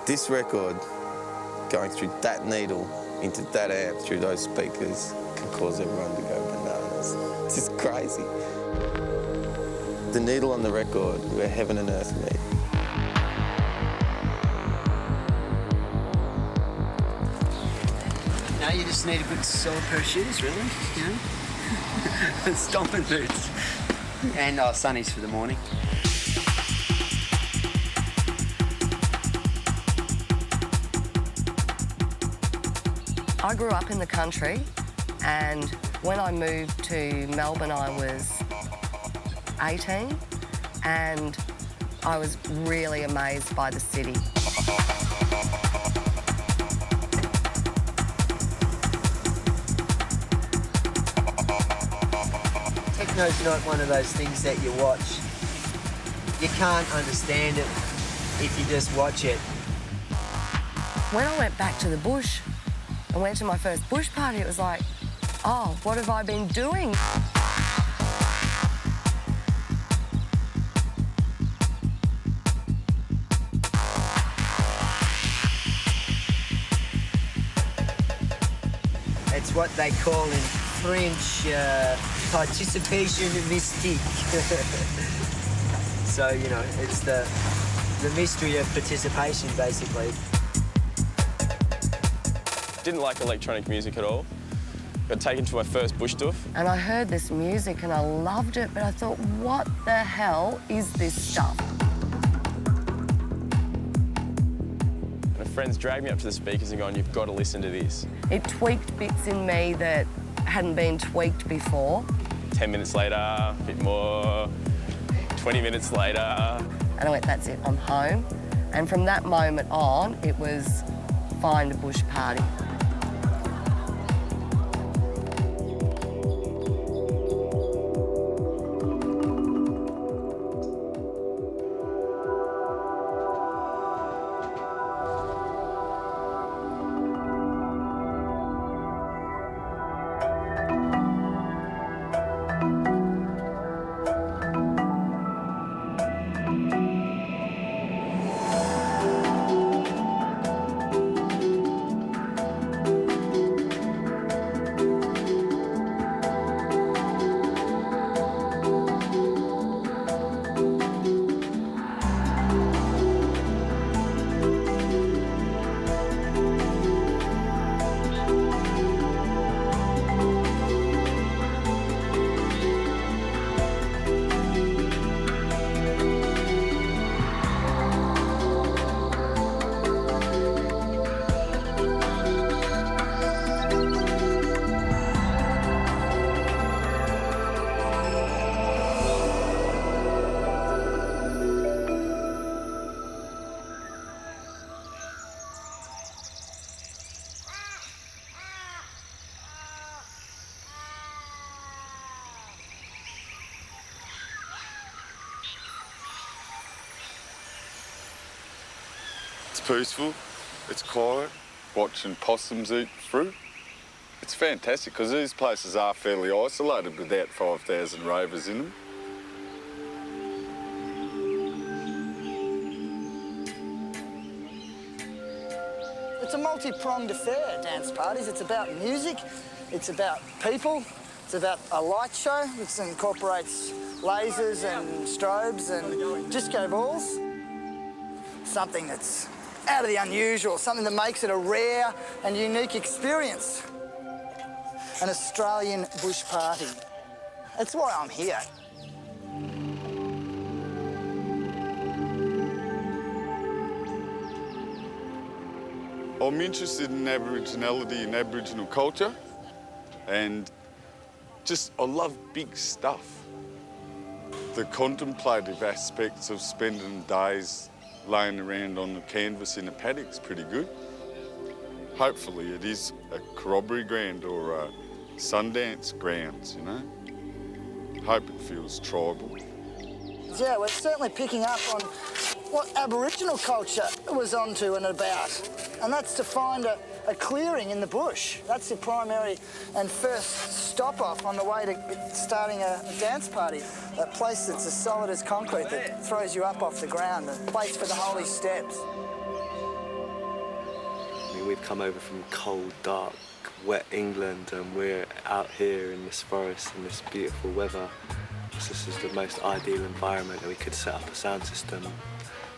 This record, going through that needle into that amp through those speakers, can cause everyone to go bananas. It's just crazy. The needle on the record, where heaven and earth meet. No, you just need a good solid pair of shoes, really, you know? Stomping boots. And sunnies for the morning. I grew up in the country, and when I moved to Melbourne, I was 18, and I was really amazed by the city. Techno's not one of those things that you watch. You can't understand it if you just watch it. When I went back to the bush and went to my first bush party, it was like, oh, what have I been doing? It's what they call in French participation mystique. So, you know, it's the mystery of participation, basically. Didn't like electronic music at all. Got taken to my first bush doof. And I heard this music and I loved it, but I thought, what the hell is this stuff? My friends dragged me up to the speakers and gone, you've got to listen to this. It tweaked bits in me that hadn't been tweaked before. 10 minutes later, a bit more, 20 minutes later. And I went, that's it, I'm home. And from that moment on, it was find a bush party. It's peaceful, it's quiet, watching possums eat fruit. It's fantastic because these places are fairly isolated without 5,000 rovers in them. It's a multi-pronged affair, dance parties. It's about music, it's about people, it's about a light show which incorporates lasers and strobes and disco balls. Something that's out of the unusual, something that makes it a rare and unique experience. An Australian bush party. That's why I'm here. I'm interested in Aboriginality and Aboriginal culture, and I love big stuff. The contemplative aspects of spending days laying around on the canvas in a paddock's pretty good. Hopefully it is a corroboree ground or a Sundance grounds, you know. Hope it feels tribal. Yeah, we're certainly picking up on what Aboriginal culture was onto and about, and that's to find a clearing in the bush. That's the primary and first stop-off on the way to starting a dance party. A place that's as solid as concrete that throws you up off the ground, a place for the holy steps. we've come over from cold, dark, wet England, and we're out here in this forest in this beautiful weather. This is the most ideal environment that we could set up a sound system.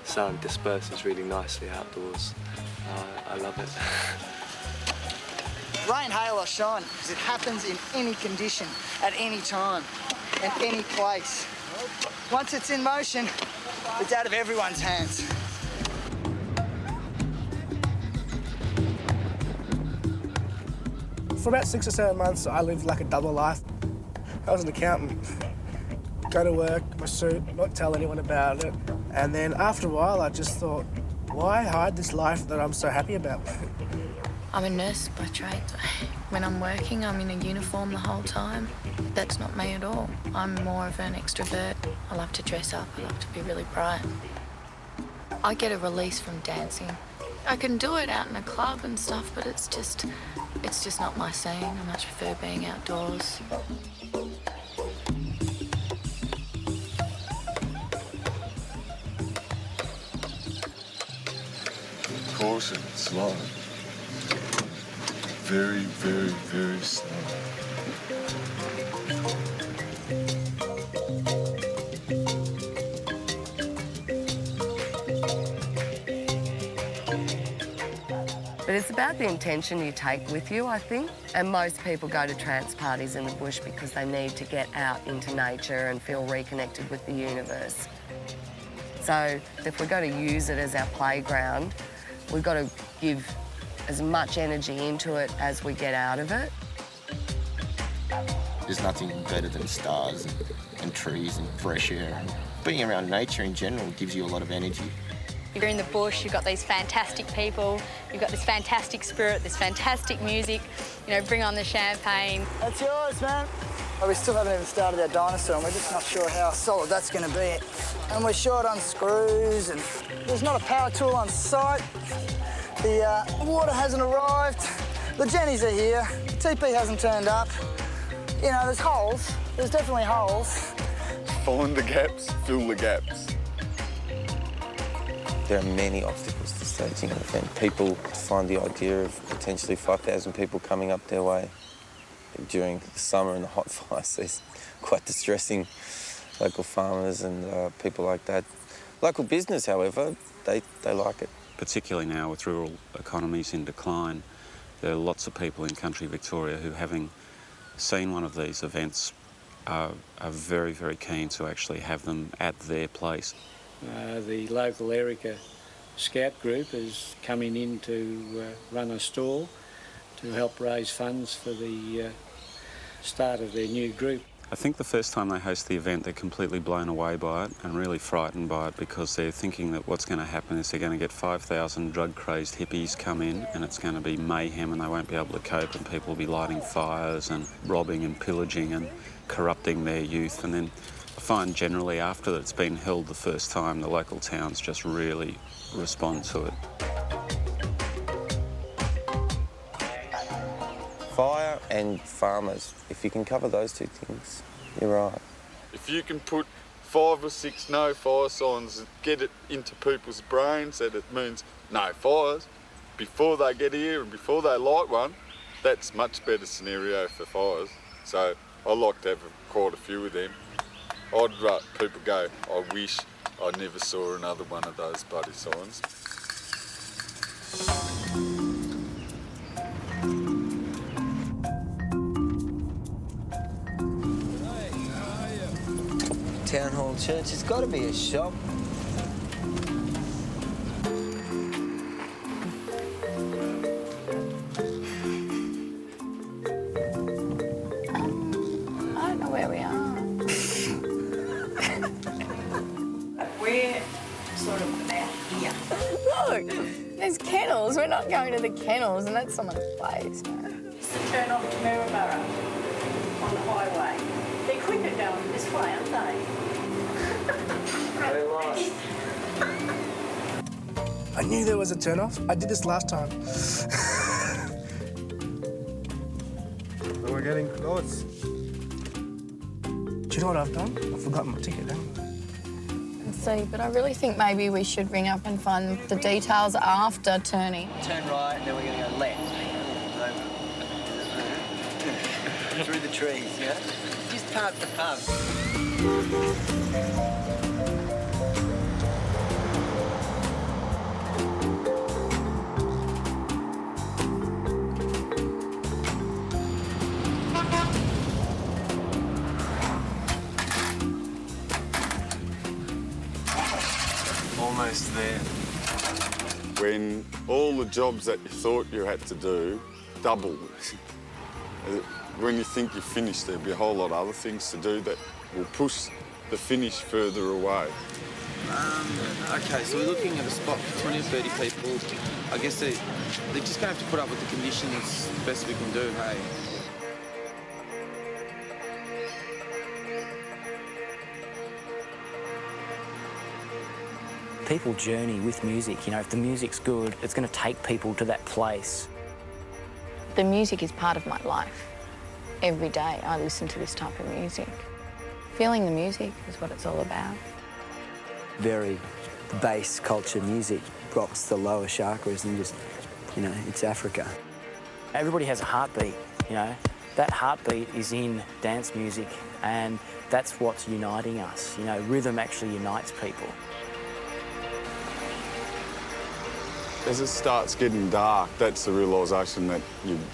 Sound disperses really nicely outdoors. I love it. Rain, hail or shine, it happens in any condition, at any time, in any place. Once it's in motion, it's out of everyone's hands. For about 6 or 7 months, I lived like a double life. I was an accountant. Go to work, my suit, not tell anyone about it. And then after a while, I just thought, why hide this life that I'm so happy about? I'm a nurse by trade. When I'm working, I'm in a uniform the whole time. That's not me at all. I'm more of an extrovert. I love to dress up. I love to be really bright. I get a release from dancing. I can do it out in a club and stuff, but it's just not my scene. I much prefer being outdoors. Coarse and slow. Very, very, very slow. But it's about the intention you take with you, I think. And most people go to trance parties in the bush because they need to get out into nature and feel reconnected with the universe. So if we're going to use it as our playground, we've got to give as much energy into it as we get out of it. There's nothing better than stars and trees and fresh air. Being around nature in general gives you a lot of energy. You're in the bush, you've got these fantastic people, you've got this fantastic spirit, this fantastic music, you know, bring on the champagne. That's yours, man. Oh, we still haven't even started our dinosaur and we're just not sure how solid that's going to be. And we're short on screws and there's not a power tool on site. The water hasn't arrived. The Jennies are here. The TP hasn't turned up. You know, there's holes. There's definitely holes. Find the gaps, fill the gaps. There are many obstacles to staging an event. People find the idea of potentially 5,000 people coming up their way during the summer and the hot fire season quite distressing. Local farmers and people like that. Local business, however, they like it. Particularly now with rural economies in decline, there are lots of people in country Victoria who, having seen one of these events, are very, very keen to actually have them at their place. The local Erica Scout group is coming in to run a stall to help raise funds for the start of their new group. I think the first time they host the event, they're completely blown away by it and really frightened by it because they're thinking that what's going to happen is they're going to get 5,000 drug-crazed hippies come in and it's going to be mayhem and they won't be able to cope and people will be lighting fires and robbing and pillaging and corrupting their youth. And then I find generally after it's been held the first time, the local towns just really respond to it. Fire and farmers, if you can cover those two things, you're right. If you can put 5 or 6 no fire signs and get it into people's brains that it means no fires before they get here and before they light one, that's much better scenario for fires. So I like to have quite a few of them. I'd rather people go, I wish I never saw another one of those bloody signs. Town Hall Church, it's got to be a shop. I don't know where we are. We're sort of about here. Look, there's kennels. We're not going to the kennels, and that's someone's place, man. It's the turn off to Maryborough on the highway. They're quicker going this way, aren't they? I knew there was a turn-off. I did this last time. We're getting close. Do you know what I've done? I've forgotten my ticket, haven't I? It's Aussie, but I really think maybe we should ring up and find the details after turning. Turn right, and then we're going to go left. Through the trees, yeah? Just past the pub. Almost there. When all the jobs that you thought you had to do double. When you think you're finished, there'll be a whole lot of other things to do that will push the finish further away. Okay, so we're looking at a spot for 20 or 30 people. I guess they're just going to have to put up with the conditions the best we can do, hey? People journey with music. You know, if the music's good, it's going to take people to that place. The music is part of my life. Every day I listen to this type of music. Feeling the music is what it's all about. Very bass culture music rocks the lower chakras and just, you know, it's Africa. Everybody has a heartbeat, you know. That heartbeat is in dance music, and that's what's uniting us. You know, rhythm actually unites people. As it starts getting dark, that's the realisation that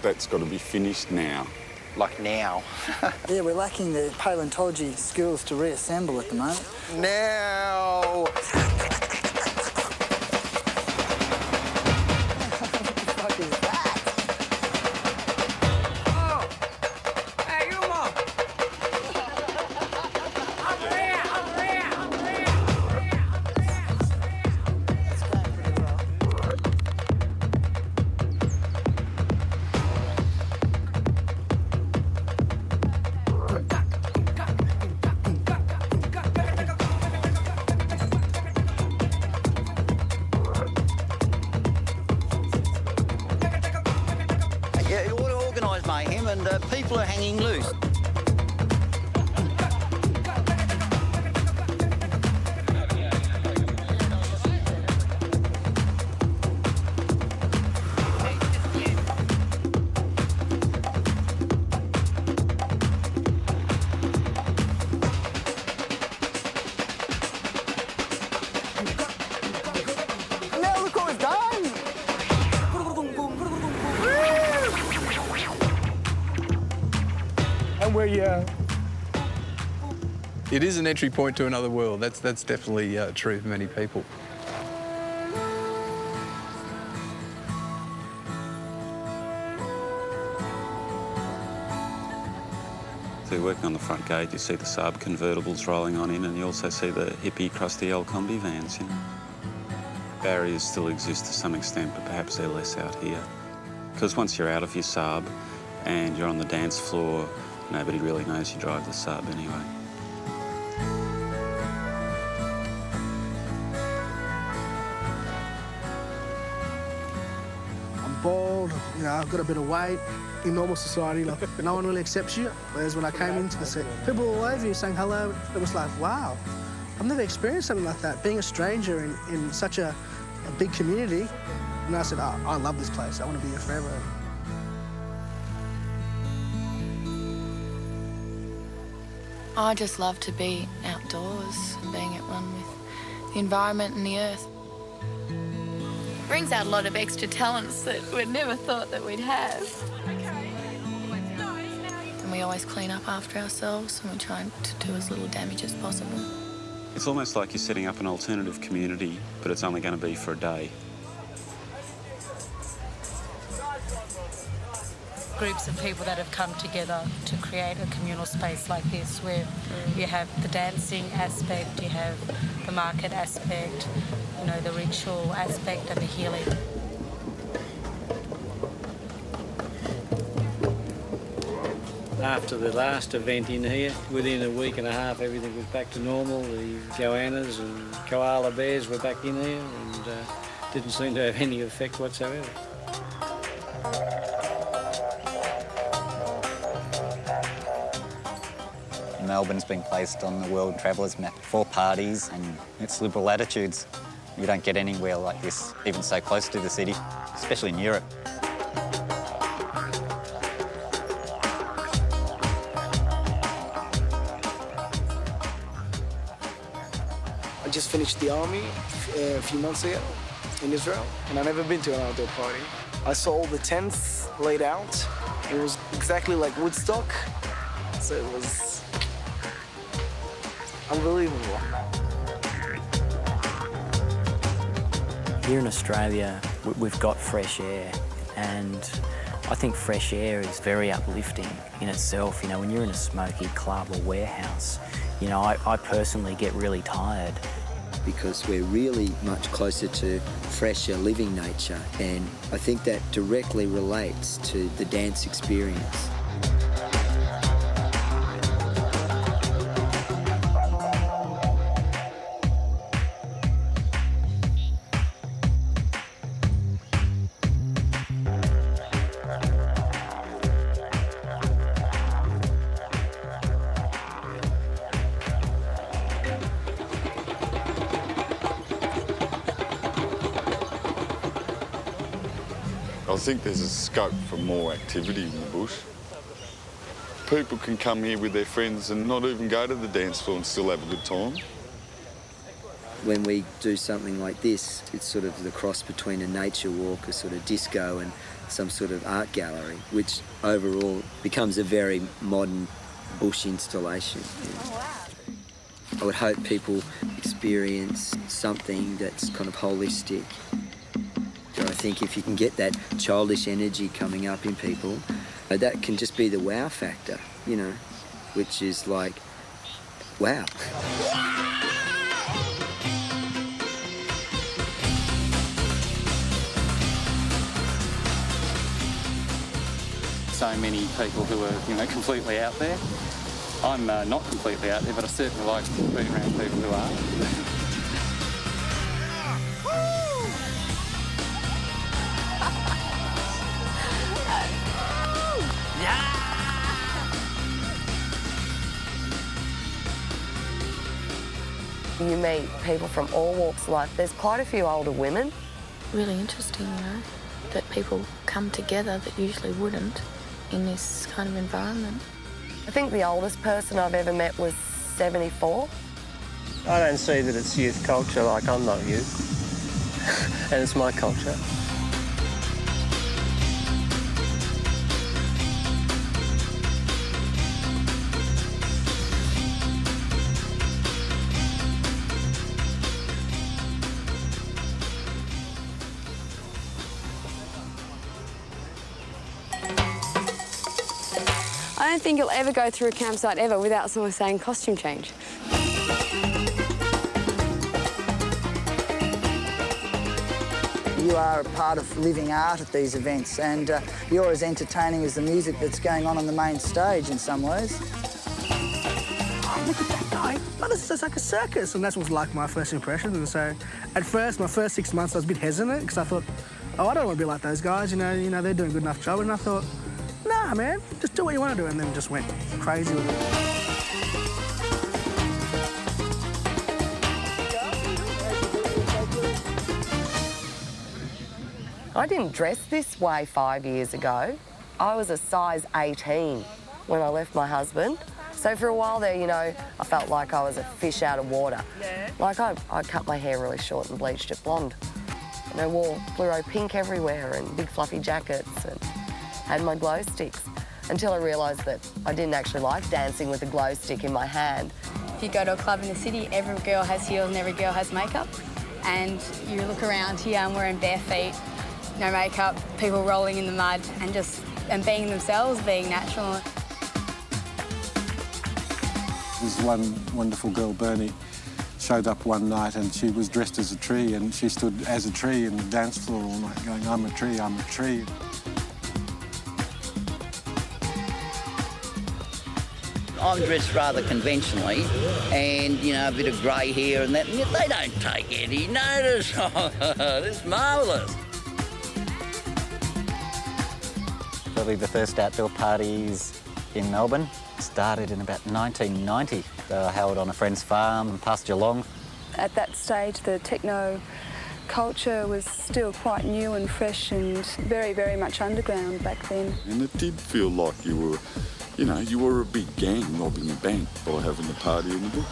that's got to be finished now. Like now. Yeah, we're lacking the paleontology skills to reassemble at the moment. Now! And people are hanging loose. Now look what we've done! And it is an entry point to another world. That's definitely true for many people. So you're working on the front gate, you see the Saab convertibles rolling on in, and you also see the hippie, crusty old combi vans, you know. Barriers still exist to some extent, but perhaps they're less out here. Because once you're out of your Saab and you're on the dance floor, nobody really knows you drive the Saab anyway. I'm bald, you know, I've got a bit of weight. In normal society, like, no one really accepts you. Whereas when I came into the set, people all over you saying hello. It was like, wow, I've never experienced something like that. Being a stranger in such a big community. And I said, oh, I love this place. I want to be here forever. I just love to be outdoors, being at one with the environment and the earth. It brings out a lot of extra talents that we'd never thought that we'd have. And we always clean up after ourselves and we try to do as little damage as possible. It's almost like you're setting up an alternative community, but it's only going to be for a day. Groups of people that have come together to create a communal space like this where you have the dancing aspect, you have the market aspect, you know, the ritual aspect and the healing. After the last event in here, within a week and a half, everything was back to normal. The goannas and koala bears were back in here and didn't seem to have any effect whatsoever. Melbourne's been placed on the World Travellers Map for parties and its liberal attitudes. You don't get anywhere like this, even so close to the city, especially in Europe. I just finished the army a few months ago in Israel, and I've never been to an outdoor party. I saw all the tents laid out. It was exactly like Woodstock, so it was unbelievable. Here in Australia, we've got fresh air, and I think fresh air is very uplifting in itself. You know, when you're in a smoky club or warehouse, you know, I personally get really tired. Because we're really much closer to fresher living nature, and I think that directly relates to the dance experience. I think there's a scope for more activity in the bush. People can come here with their friends and not even go to the dance floor and still have a good time. When we do something like this, it's sort of the cross between a nature walk, a sort of disco, and some sort of art gallery, which overall becomes a very modern bush installation. I would hope people experience something that's kind of holistic. I think if you can get that childish energy coming up in people, that can just be the wow factor, you know, which is like, wow. So many people who are, you know, completely out there. I'm not completely out there, but I certainly like being around people who are. You meet people from all walks of life. There's quite a few older women. Really interesting, you know, that people come together that usually wouldn't in this kind of environment. I think the oldest person I've ever met was 74. I don't see that it's youth culture, like I'm not youth, and it's my culture. I don't think you'll ever go through a campsite ever without someone saying costume change. You are a part of living art at these events, and you're as entertaining as the music that's going on the main stage in some ways. Oh, look at that guy. Oh, this is like a circus. And that was like my first impression. And so at first, my first 6 months, I was a bit hesitant because I thought, oh, I don't want to be like those guys. You know, they're doing a good enough job. And I thought, nah, man, just do what you want to do. And then just went crazy with it. I didn't dress this way 5 years ago. I was a size 18 when I left my husband. So for a while there, you know, I felt like I was a fish out of water. Yeah. Like I cut my hair really short and bleached it blonde. And I wore fluoro pink everywhere and big fluffy jackets and had my glow sticks until I realised that I didn't actually like dancing with a glow stick in my hand. If you go to a club in the city, every girl has heels and every girl has makeup. And you look around here, I'm wearing bare feet, no makeup, people rolling in the mud and being themselves, being natural. There's one wonderful girl, Bernie, showed up one night and she was dressed as a tree and she stood as a tree in the dance floor all night going, I'm a tree, I'm a tree. I'm dressed rather conventionally and, you know, a bit of grey hair and that, and they don't take any notice. It's marvellous. Probably the first outdoor parties in Melbourne. Started in about 1990. They were held on a friend's farm in past Geelong. At that stage, the techno culture was still quite new and fresh and very, very much underground back then. And it did feel like you were, you know, you were a big gang robbing a bank by having a party in the bush.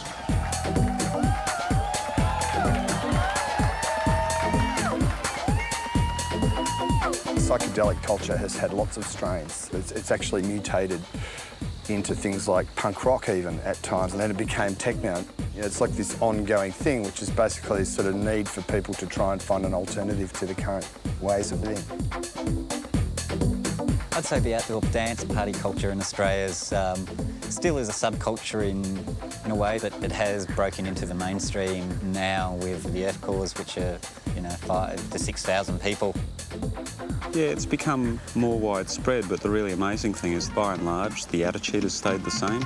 Psychedelic culture has had lots of strains. It's actually mutated into things like punk rock even at times, and then it became techno. You know, it's like this ongoing thing, which is basically this sort of need for people to try and find an alternative to the current ways of being. I'd say the outdoor dance party culture in Australia still is a subculture in a way, but it has broken into the mainstream now with the Earth Cause, which are, you know, 5,000 to 6,000 people. Yeah, it's become more widespread, but the really amazing thing is, by and large, the attitude has stayed the same.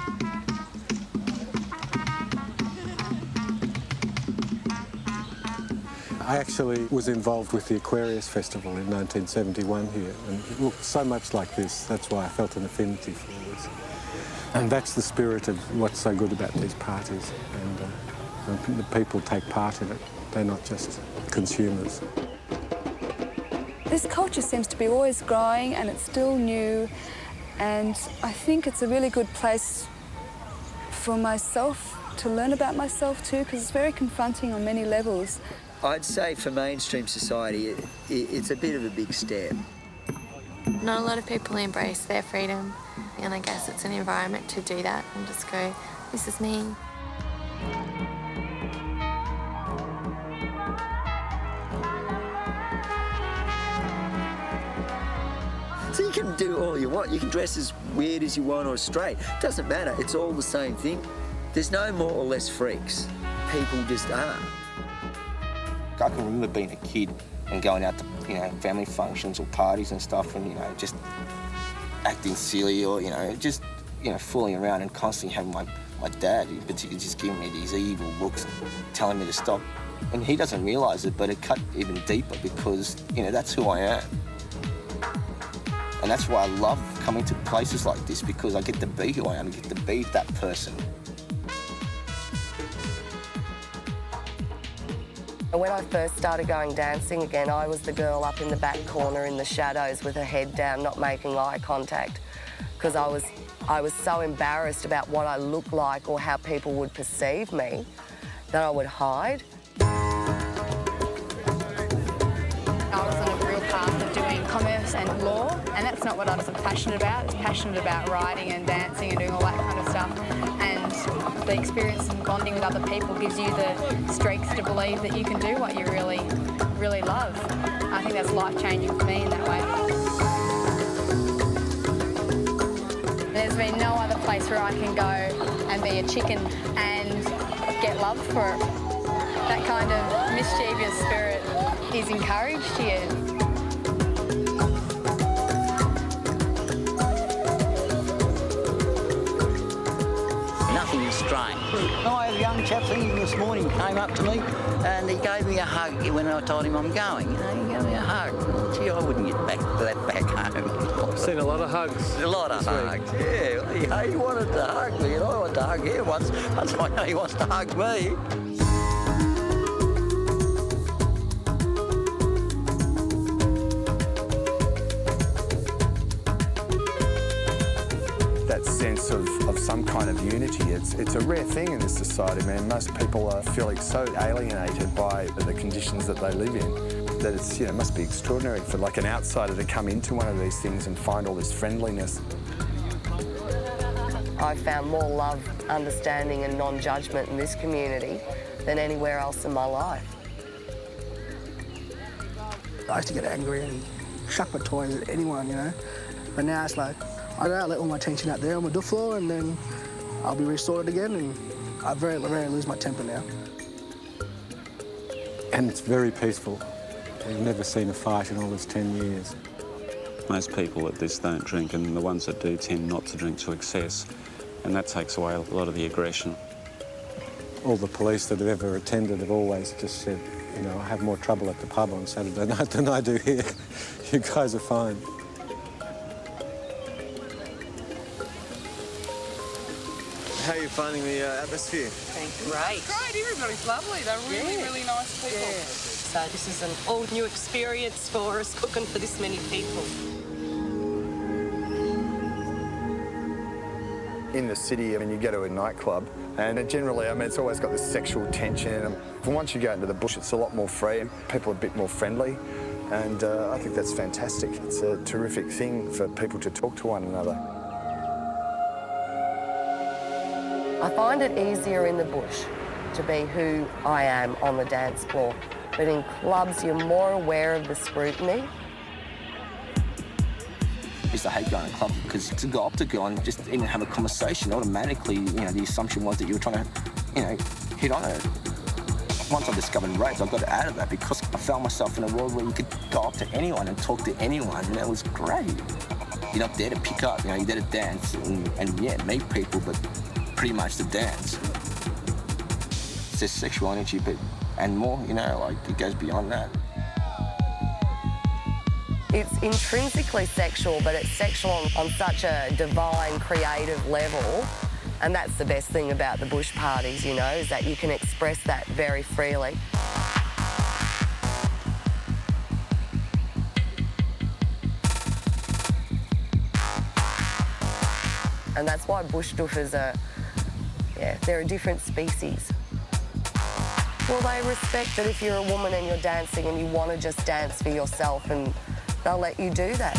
I actually was involved with the Aquarius Festival in 1971 here, and it looked so much like this. That's why I felt an affinity for this. And that's the spirit of what's so good about these parties. And the people take part in it. They're not just consumers. This culture seems to be always growing and it's still new, and I think it's a really good place for myself to learn about myself too, because it's very confronting on many levels. I'd say for mainstream society, it's a bit of a big step. Not a lot of people embrace their freedom, and I guess it's an environment to do that and just go, this is me. So you can do all you want. You can dress as weird as you want or straight. It doesn't matter. It's all the same thing. There's no more or less freaks. People just are. I can remember being a kid and going out to, you know, family functions or parties and stuff, and, you know, just acting silly or, you know, just, you know, fooling around, and constantly having my dad, in particular, just giving me these evil looks, telling me to stop. And he doesn't realise it, but it cut even deeper because, you know, that's who I am. And that's why I love coming to places like this, because I get to be who I am, I get to be that person. When I first started going dancing again, I was the girl up in the back corner in the shadows with her head down, not making eye contact, because I was so embarrassed about what I looked like or how people would perceive me that I would hide. I was on a real path of doing commerce and law, and that's not what I was passionate about. I was passionate about writing and dancing and doing all that kind of stuff. And the experience and bonding with other people gives you the strength to believe that you can do what you really, really love. I think that's life-changing for me in that way. There's been no other place where I can go and be a chicken and get love for it. That kind of mischievous spirit is encouraged here. Nothing strange. I had a young chap thinking this morning, came up to me and he gave me a hug when I told him I'm going. You know, he gave me a hug. Gee, I wouldn't get back home. Seen a lot of hugs. A lot of hugs, yeah. He wanted to hug me and I wanted to hug him once. That's why I know he wants to hug me. That sense of some kind of unity, it's a rare thing in this society, man. Most people are feeling so alienated by the conditions that they live in that it's, you know, must be extraordinary for like an outsider to come into one of these things and find all this friendliness. I found more love, understanding and non-judgment in this community than anywhere else in my life. I used to get angry and chuck my toys at anyone, you know. But now it's like, I go out, let all my tension out there on my doof floor, and then I'll be restored again, and I very rarely lose my temper now. And it's very peaceful. We've never seen a fight in all this 10 years. Most people at this don't drink, and the ones that do tend not to drink to excess, and that takes away a lot of the aggression. All the police that have ever attended have always just said, you know, I have more trouble at the pub on Saturday night than I do here. You guys are fine. How are you finding the atmosphere? Great. Great, everybody's lovely. They're really, really nice people. Yeah. So this is an all-new experience for us, cooking for this many people. In the city, I mean, you go to a nightclub and generally, I mean, it's always got this sexual tension. And once you go into the bush, it's a lot more free and people are a bit more friendly. And I think that's fantastic. It's a terrific thing for people to talk to one another. I find it easier in the bush to be who I am on the dance floor. But in clubs, you're more aware of the scrutiny. I used to hate going to a club because to go up to a girl and just even have a conversation, automatically, the assumption was that you were trying to, hit on her. Once I discovered raves, I got out of that because I found myself in a world where you could go up to anyone and talk to anyone, and that was great. You're not there to pick up, you're there to dance and meet people, but pretty much to dance. It's just sexual energy, and more, it goes beyond that. It's intrinsically sexual, but it's sexual on such a divine, creative level. And that's the best thing about the bush parties, is that you can express that very freely. And that's why bush doofers are, they're a different species. Well, they respect that if you're a woman and you're dancing and you want to just dance for yourself, and they'll let you do that.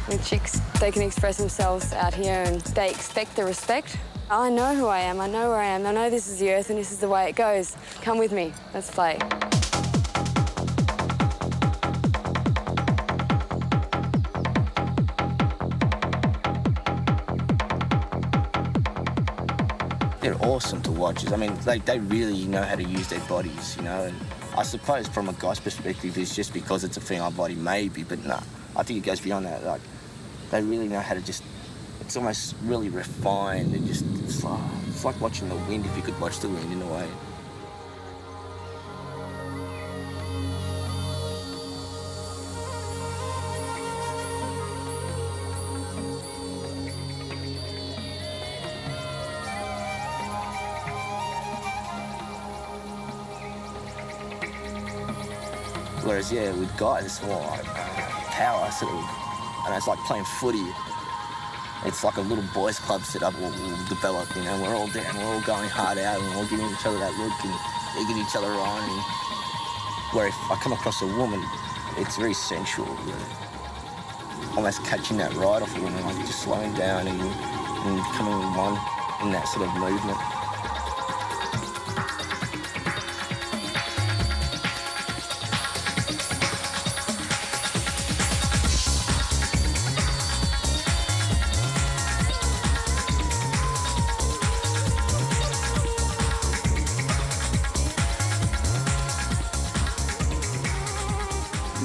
The chicks, they can express themselves out here and they expect the respect. I know who I am, I know where I am, I know this is the earth and this is the way it goes. Come with me, let's play. They're awesome to watch. I mean, they really know how to use their bodies, and I suppose from a guy's perspective, it's just because it's a female body, maybe, but no, I think it goes beyond that. They really know how to it's almost really refined and it's like watching the wind, if you could watch the wind in a way. Whereas, with guys, it's more like power, and it's like playing footy. It's like a little boys' club setup will develop, we're all there and we're all going hard out and we're all giving each other that look and egging each other on. And where if I come across a woman, it's very sensual, almost catching that ride off a woman, like just slowing down and becoming one in that sort of movement.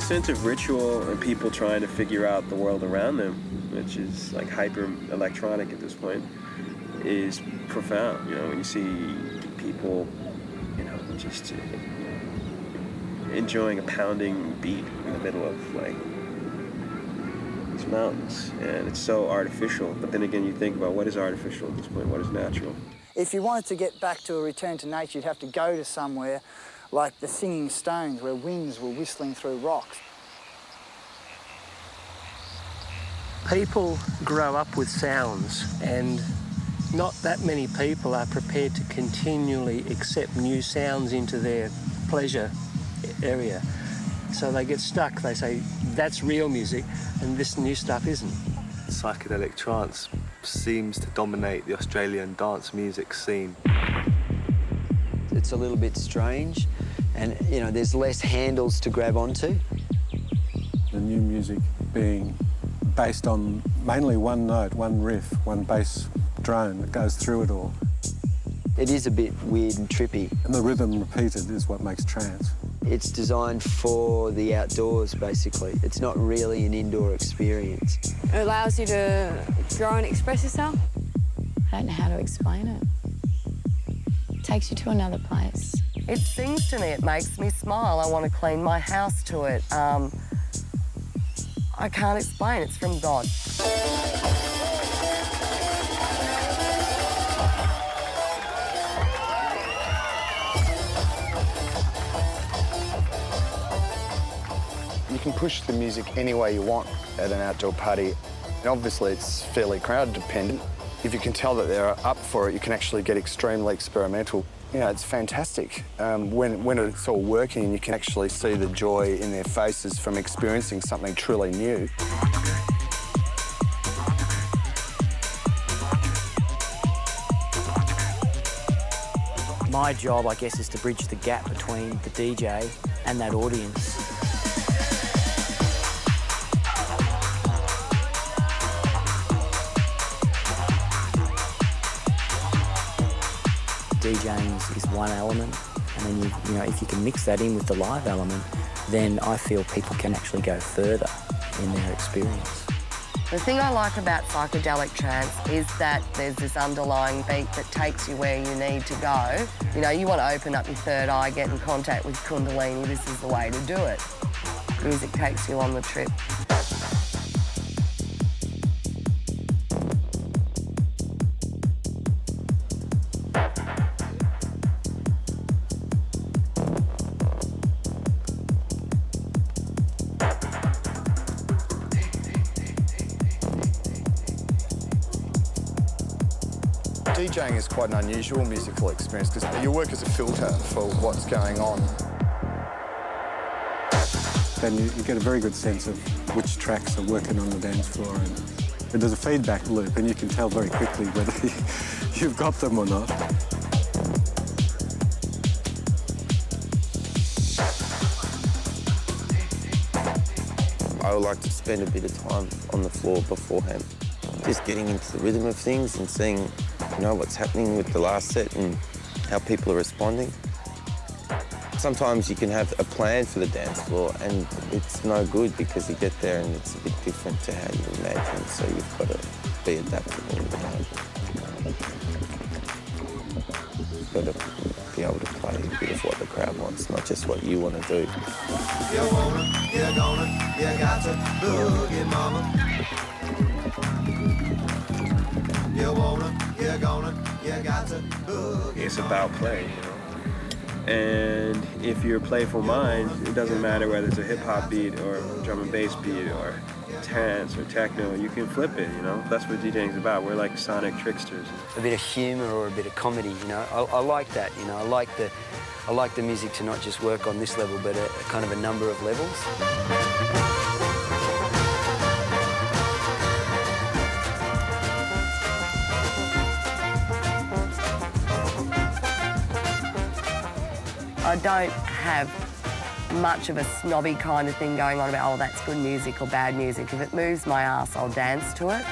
Sense of ritual and people trying to figure out the world around them, which is like hyper electronic at this point, is profound. When you see people, just enjoying a pounding beat in the middle of these mountains, and it's so artificial. But then again, you think about what is artificial at this point, what is natural. If you wanted to get back to a return to nature, you'd have to go to somewhere like the Singing Stones, where winds were whistling through rocks. People grow up with sounds, and not that many people are prepared to continually accept new sounds into their pleasure area. So they get stuck. They say, that's real music, and this new stuff isn't. Psychedelic trance seems to dominate the Australian dance music scene. It's a little bit strange, and there's less handles to grab onto. The new music being based on mainly one note, one riff, one bass drone that goes through it all. It is a bit weird and trippy. And the rhythm repeated is what makes trance. It's designed for the outdoors, basically. It's not really an indoor experience. It allows you to grow and express yourself. I don't know how to explain it. It takes you to another place. It sings to me, it makes me smile. I want to clean my house to it. I can't explain, it's from God. You can push the music any way you want at an outdoor party. And obviously, it's fairly crowd dependent. If you can tell that they're up for it, you can actually get extremely experimental. You know, it's fantastic. When it's all working, you can actually see the joy in their faces from experiencing something truly new. My job, I guess, is to bridge the gap between the DJ and that audience. DJing is one element, and then you know, if you can mix that in with the live element, then I feel people can actually go further in their experience. The thing I like about psychedelic trance is that there's this underlying beat that takes you where you need to go. You know, you want to open up your third eye, get in contact with Kundalini, this is the way to do it. Music takes you on the trip. DJing is quite an unusual musical experience because you work as a filter for what's going on. Then you get a very good sense of which tracks are working on the dance floor. And there's a feedback loop, and you can tell very quickly whether you've got them or not. I would like to spend a bit of time on the floor beforehand, just getting into the rhythm of things and seeing, you know, what's happening with the last set and how people are responding. Sometimes you can have a plan for the dance floor and it's no good because you get there and it's a bit different to how you imagine, so you've got to be adaptable. You've got to be able to play a bit of what the crowd wants, not just what you want to do. You wanna, you're gonna, you got to boogie, mama. You wanna, you're gonna, you got to boogie. It's about play, you know. And if you're a playful mind, it doesn't matter whether it's a hip-hop beat or drum and bass beat or trance or techno, you can flip it, you know. That's what DJing's about. We're like sonic tricksters. A bit of humour or a bit of comedy, you know. I like that, you know. I like the music to not just work on this level, but a kind of a number of levels. I don't have much of a snobby kind of thing going on about, oh, that's good music or bad music. If it moves my ass, I'll dance to it.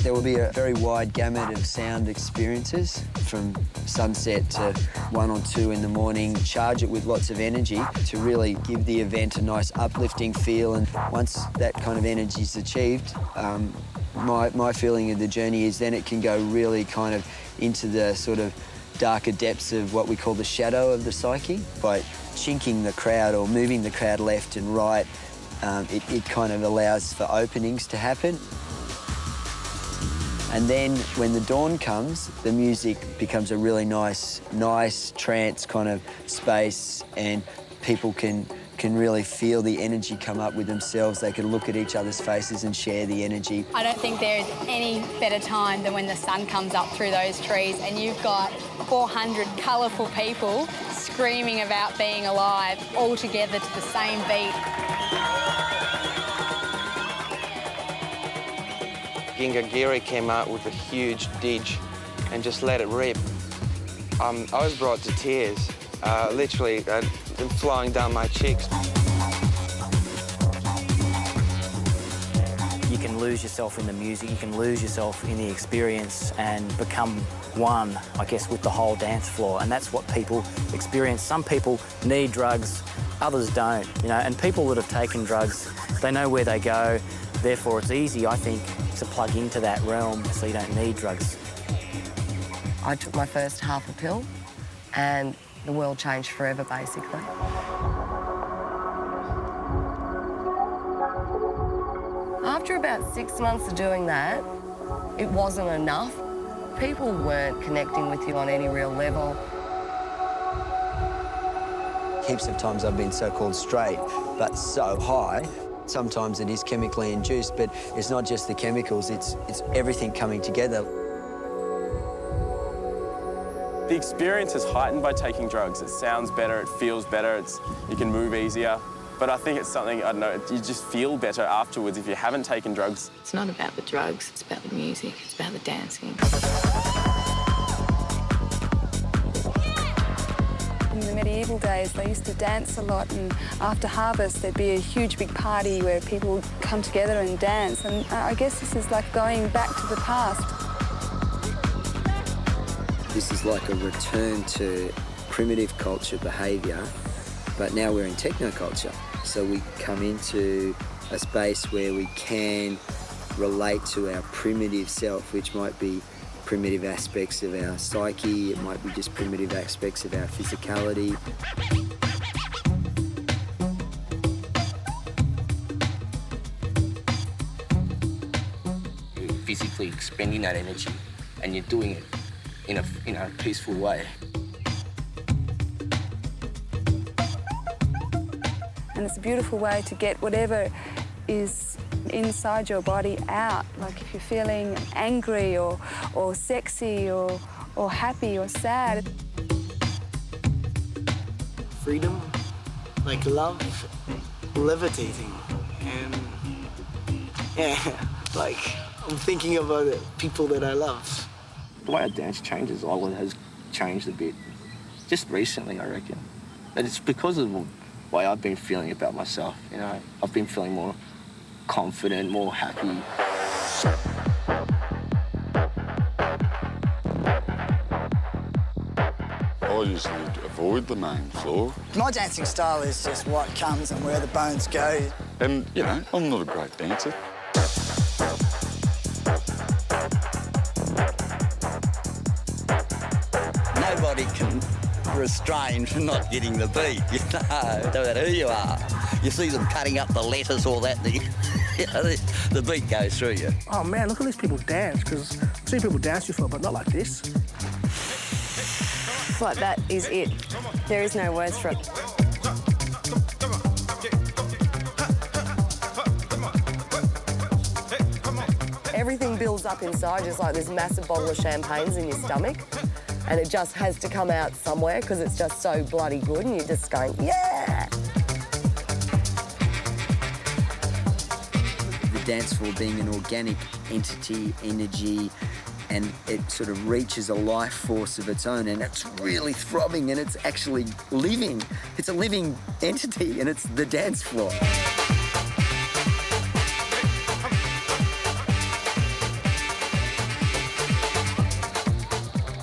There will be a very wide gamut of sound experiences from sunset to 1 or 2 in the morning. Charge it with lots of energy to really give the event a nice uplifting feel. And once that kind of energy is achieved, my feeling of the journey is then it can go really kind of into the sort of darker depths of what we call the shadow of the psyche. By chinking the crowd or moving the crowd left and right, it kind of allows for openings to happen. And then when the dawn comes, the music becomes a really nice trance kind of space, and people can really feel the energy come up with themselves. They can look at each other's faces and share the energy. I don't think there is any better time than when the sun comes up through those trees and you've got 400 colourful people screaming about being alive all together to the same beat. Gingagiri came out with a huge didge and just let it rip. I was brought to tears, literally flowing down my cheeks. You can lose yourself in the music, you can lose yourself in the experience and become one, I guess, with the whole dance floor. And that's what people experience. Some people need drugs, others don't, you know, and people that have taken drugs, they know where they go. Therefore, it's easy, I think, to plug into that realm so you don't need drugs. I took my first half a pill and the world changed forever, basically. After about 6 months of doing that, it wasn't enough. People weren't connecting with you on any real level. Heaps of times I've been so-called straight, but so high. Sometimes it is chemically induced, but it's not just the chemicals, it's everything coming together. The experience is heightened by taking drugs. It sounds better, it feels better, you can move easier. But I think it's something, I don't know, you just feel better afterwards if you haven't taken drugs. It's not about the drugs, it's about the music, it's about the dancing. In the medieval days, they used to dance a lot, and after harvest, there'd be a huge big party where people would come together and dance. And I guess this is like going back to the past. This is like a return to primitive culture behaviour, but now we're in techno-culture. So we come into a space where we can relate to our primitive self, which might be primitive aspects of our psyche, it might be just primitive aspects of our physicality. You're physically expending that energy and you're doing it in a peaceful way. And it's a beautiful way to get whatever is inside your body out. Like if you're feeling angry or sexy or happy or sad. Freedom, like love, levitating, and yeah, like I'm thinking about the people that I love. The way I dance changes, Island has changed a bit. Just recently, I reckon. And it's because of the way I've been feeling about myself, you know. I've been feeling more confident, more happy. I usually avoid the main floor. My dancing style is just what comes and where the bones go. And, you know, I'm not a great dancer. Nobody can restrain from not getting the beat, you know, no matter who you are. You see them cutting up the letters or that, the beat goes through you. Oh man, look at these people dance, because I've seen people dance before, but not like this. Like that is it. There is no words for it. Everything builds up inside, just like this massive bottle of champagne's in your stomach. And it just has to come out somewhere because it's just so bloody good and you're just going, yeah! The dance floor being an organic entity, energy, and it sort of reaches a life force of its own, and it's really throbbing and it's actually living. It's a living entity and it's the dance floor.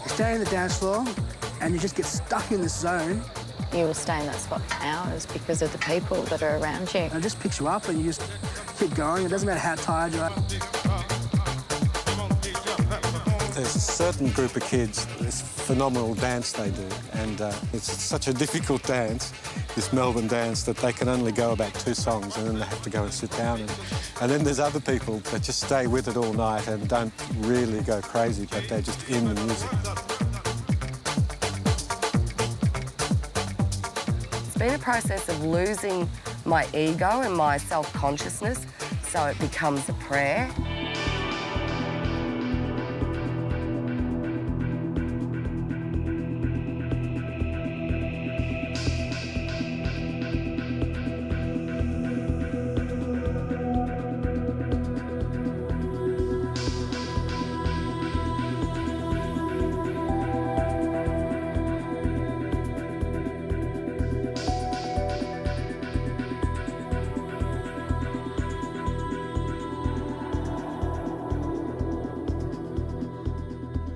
Stay in the dance floor and you just get stuck in this zone. You will stay in that spot for hours because of the people that are around you. And it just picks you up and you just keep going. It doesn't matter how tired you are. There's a certain group of kids, this phenomenal dance they do, and it's such a difficult dance, this Melbourne dance, that they can only go about 2 songs and then they have to go and sit down. And then there's other people that just stay with it all night and don't really go crazy, but they're just in the music. It's been a process of losing my ego and my self-consciousness so it becomes a prayer.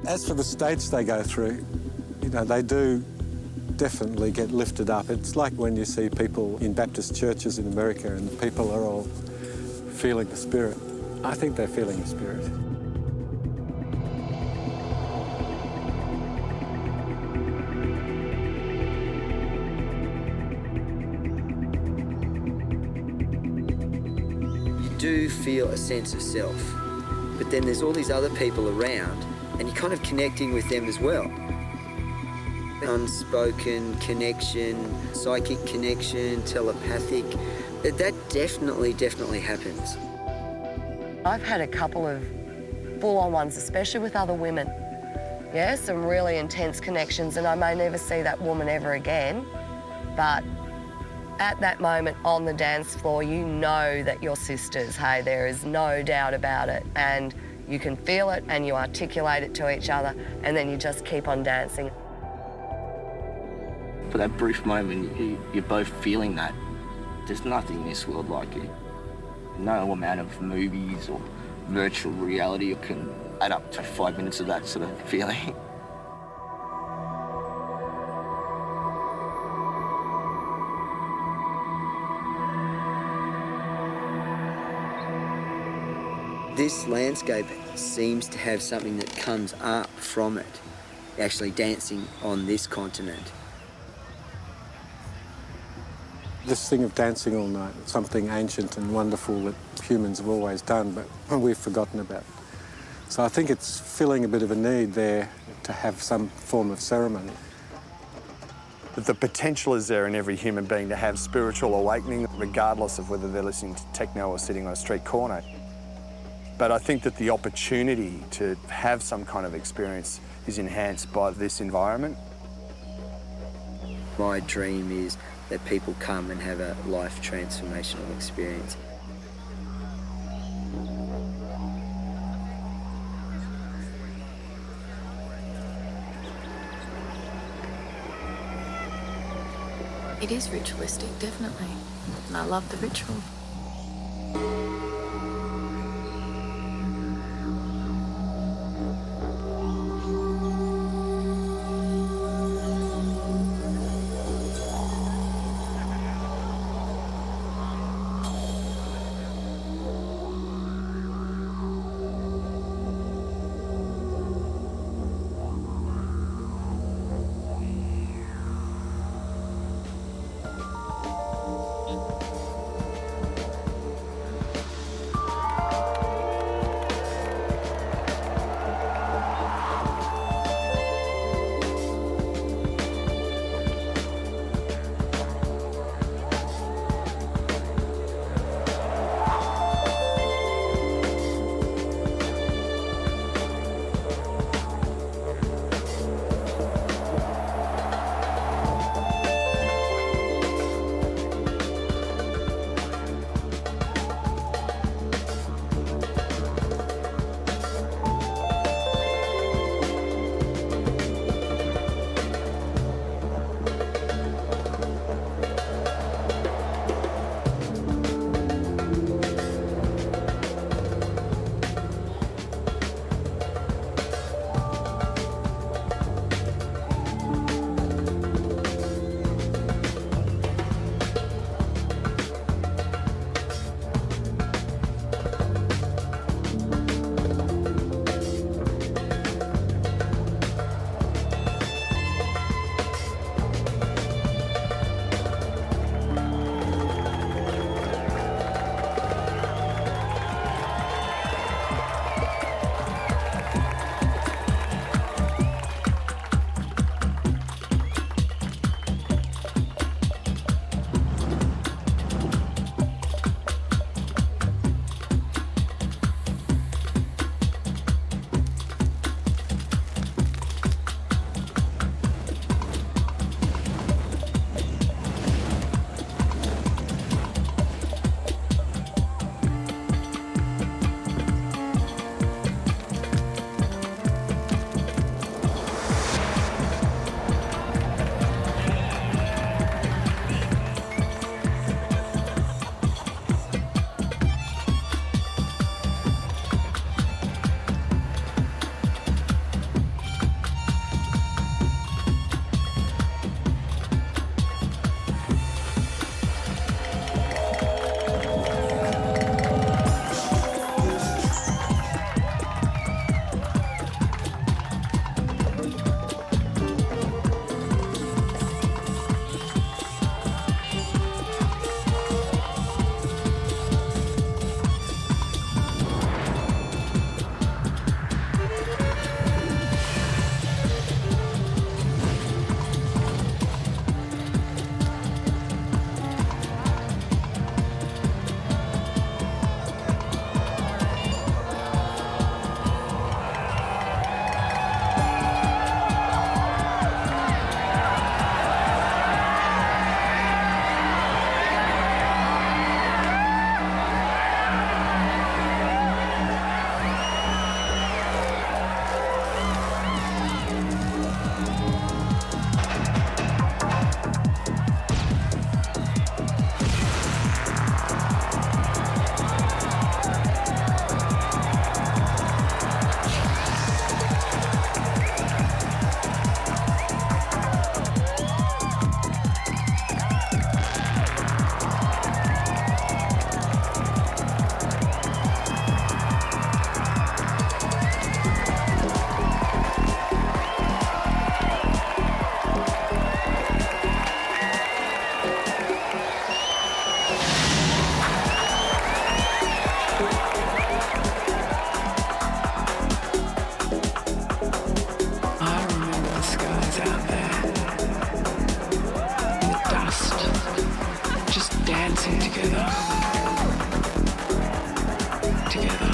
As for the states they go through, you know, they do definitely get lifted up. It's like when you see people in Baptist churches in America and the people are all feeling the Spirit. I think they're feeling the spirit. You do feel a sense of self, but then there's all these other people around and you're kind of connecting with them as well. Unspoken connection, psychic connection, telepathic, that definitely happens. I've had a couple of full-on ones, especially with other women. Yeah, some really intense connections, and I may never see that woman ever again, but at that moment on the dance floor, you know that you're sisters, hey, there is no doubt about it, and you can feel it and you articulate it to each other, and then you just keep on dancing. For that brief moment, you're both feeling that. There's nothing in this world like it. No amount of movies or virtual reality can add up to 5 minutes of that sort of feeling. This landscape seems to have something that comes up from it, actually dancing on this continent. This thing of dancing all night, something ancient and wonderful that humans have always done, but we've forgotten about. So I think it's filling a bit of a need there to have some form of ceremony. But the potential is there in every human being to have spiritual awakening, regardless of whether they're listening to techno or sitting on a street corner. But I think that the opportunity to have some kind of experience is enhanced by this environment. My dream is that people come and have a life transformational experience. It is ritualistic, definitely, and I love the ritual. dancing together. Together.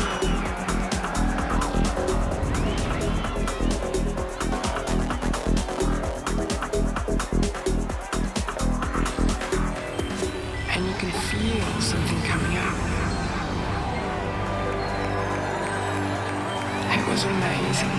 And you can feel something coming up. It was amazing.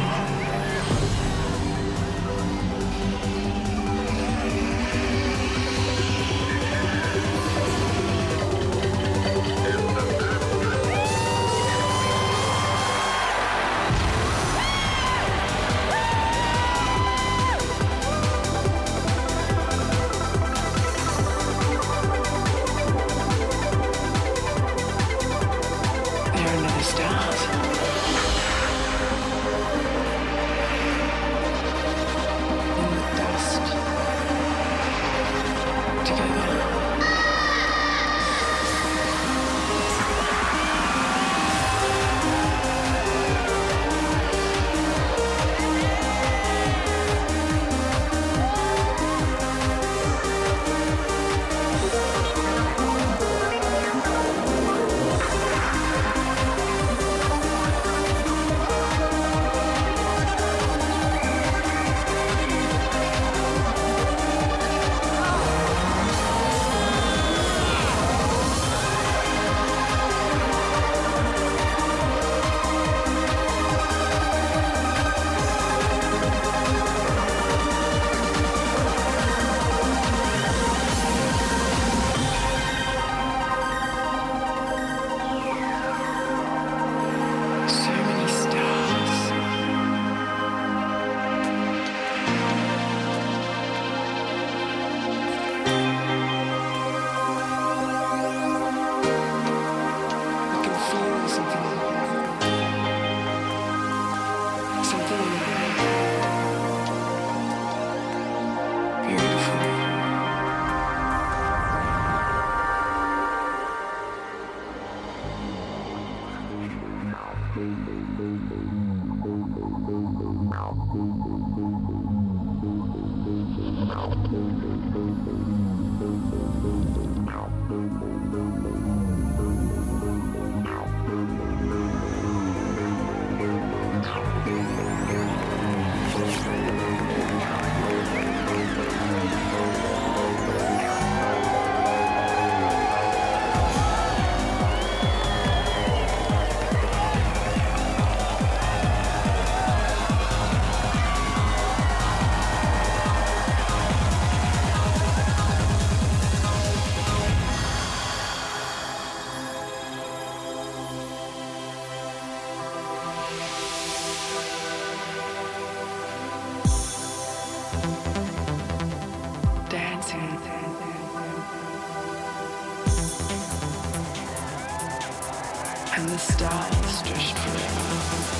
And the stars stretched forever.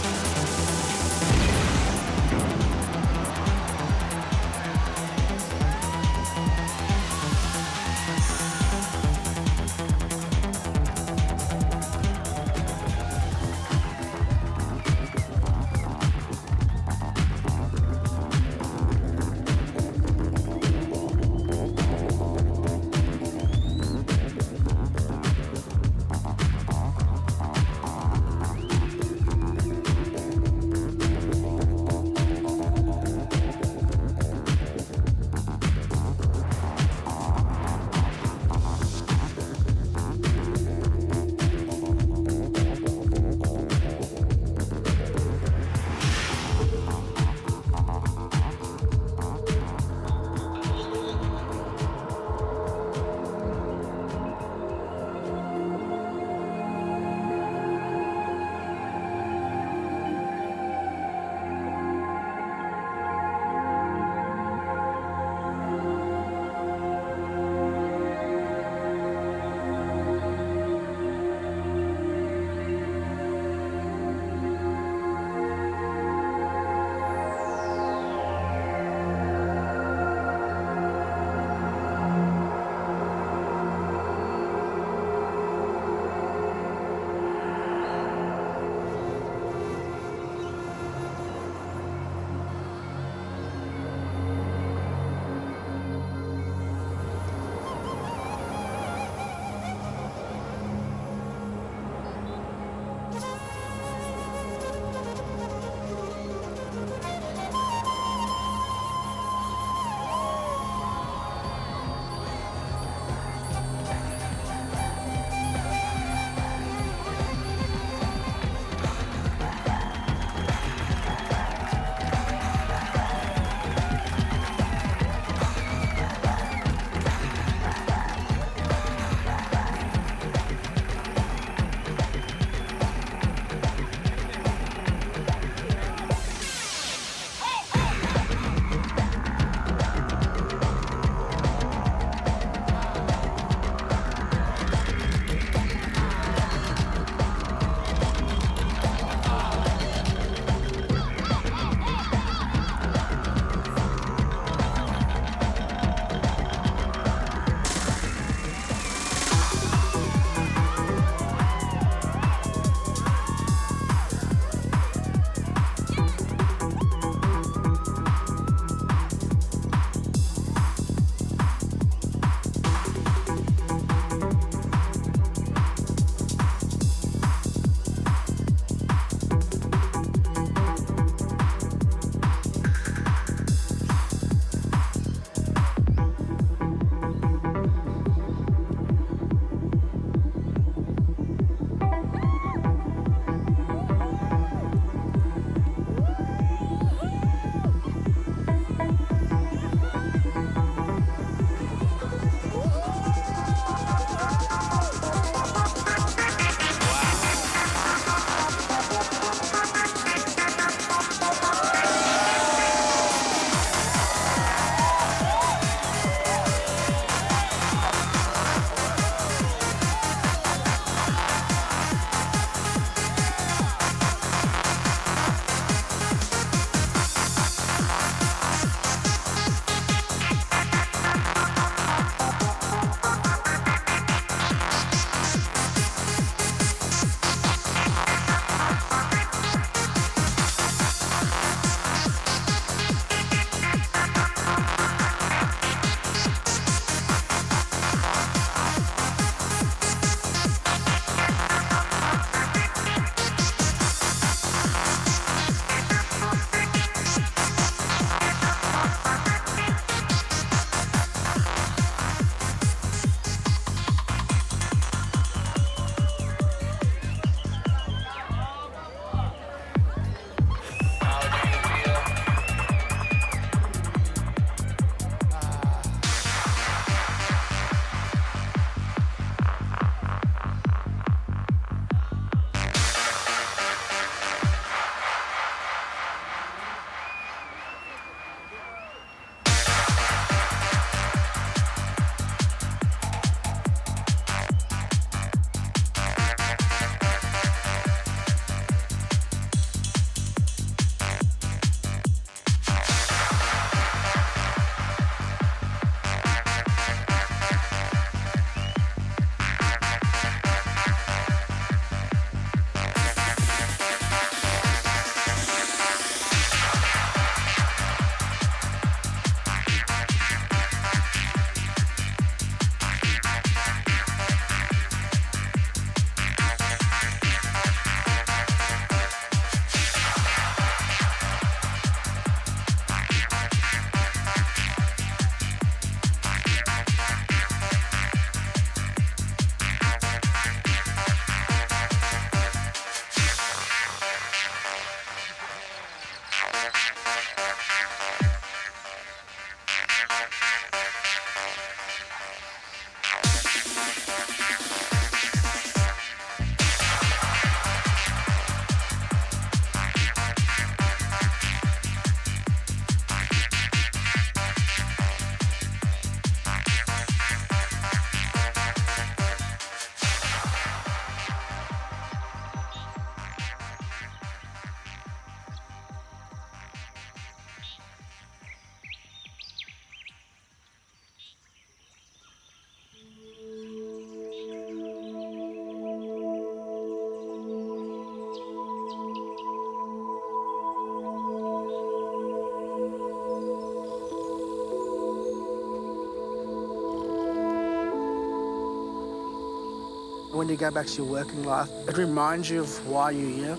When you go back to your working life, it reminds you of why you're here.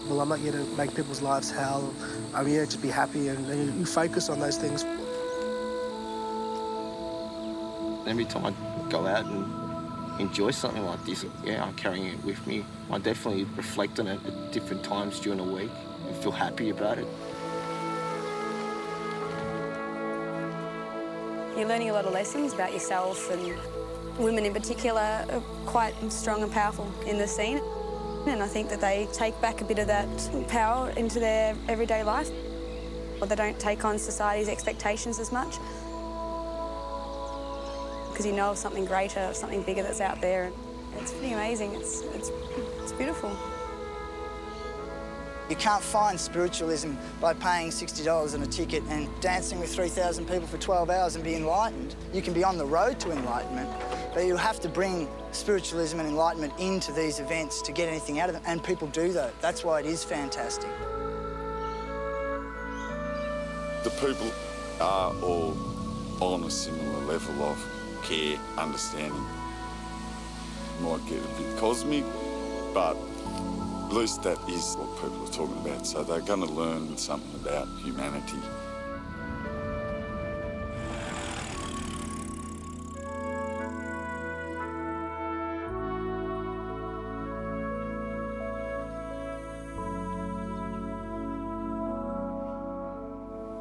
Well, I'm not here to make people's lives hell. I'm here to be happy, and then you focus on those things. Every time I go out and enjoy something like this, yeah, I'm carrying it with me. I definitely reflect on it at different times during the week and feel happy about it. You're learning a lot of lessons about yourself, and women in particular are quite strong and powerful in the scene. And I think that they take back a bit of that power into their everyday life. Or they don't take on society's expectations as much. Because you know of something greater, something bigger that's out there. And it's pretty amazing. It's beautiful. You can't find spiritualism by paying $60 on a ticket and dancing with 3,000 people for 12 hours and be enlightened. You can be on the road to enlightenment, but you have to bring spiritualism and enlightenment into these events to get anything out of them, and people do that. That's why it is fantastic. The people are all on a similar level of care, understanding. Might get a bit cosmic, but at least that is what people are talking about. So they're going to learn something about humanity.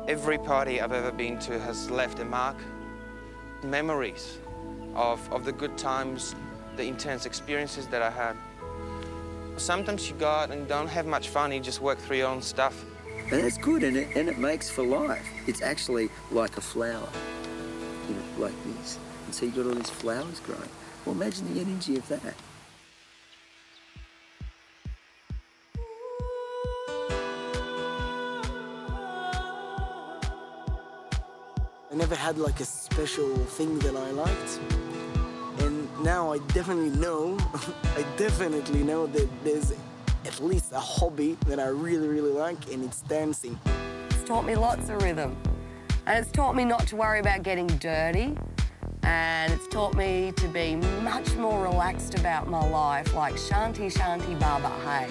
Every party I've ever been to has left a mark. Memories of the good times, the intense experiences that I had. Sometimes you go out and don't have much fun, you just work through your own stuff. And that's good, and it makes for life. It's actually like a flower, you know, like this. And so you've got all these flowers growing. Well, imagine the energy of that. I never had like a special thing that I liked. And now I definitely know, that there's at least a hobby that I really, really like, and it's dancing. It's taught me lots of rhythm. And it's taught me not to worry about getting dirty. And it's taught me to be much more relaxed about my life, like Shanti Shanti Baba Hey.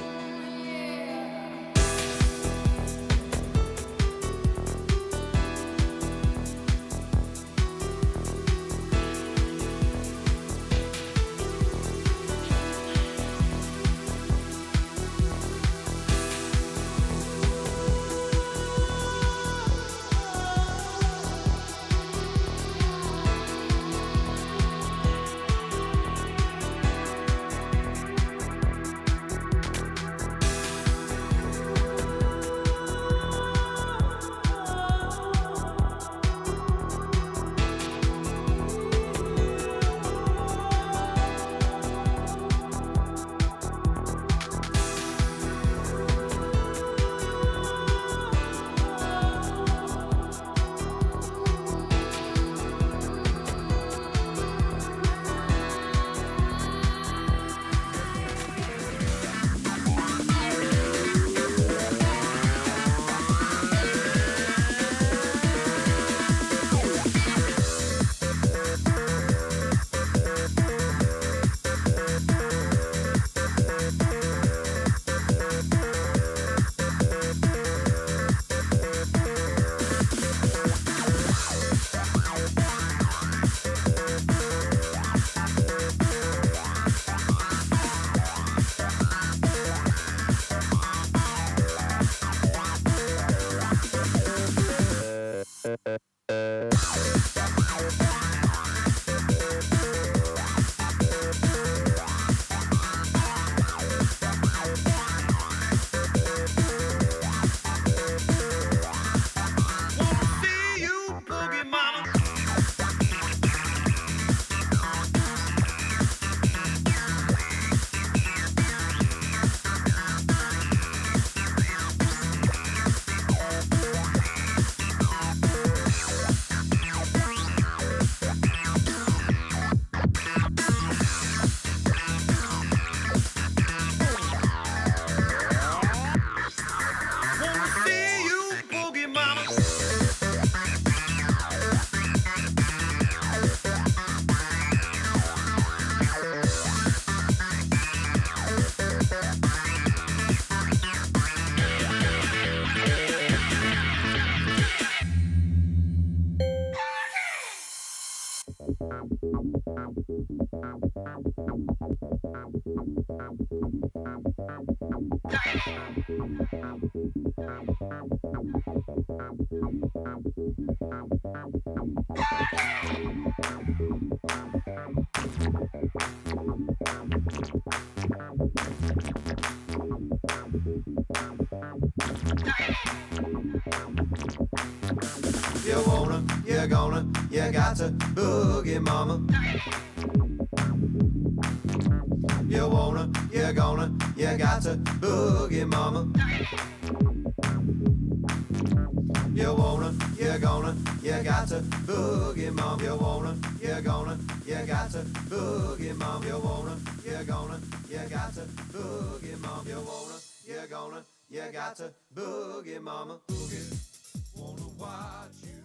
You wanna, you're gonna, you got to boogie, mama. You wanna, you're gonna, you got to boogie, mama. You wanna, you're gonna, you got to boogie, mama. You wanna, you're gonna, you got to boogie, mama. You wanna, you're gonna, you got to boogie, mama. You wanna, you're gonna, you got to boogie, mama. Boogie, wanna watch you.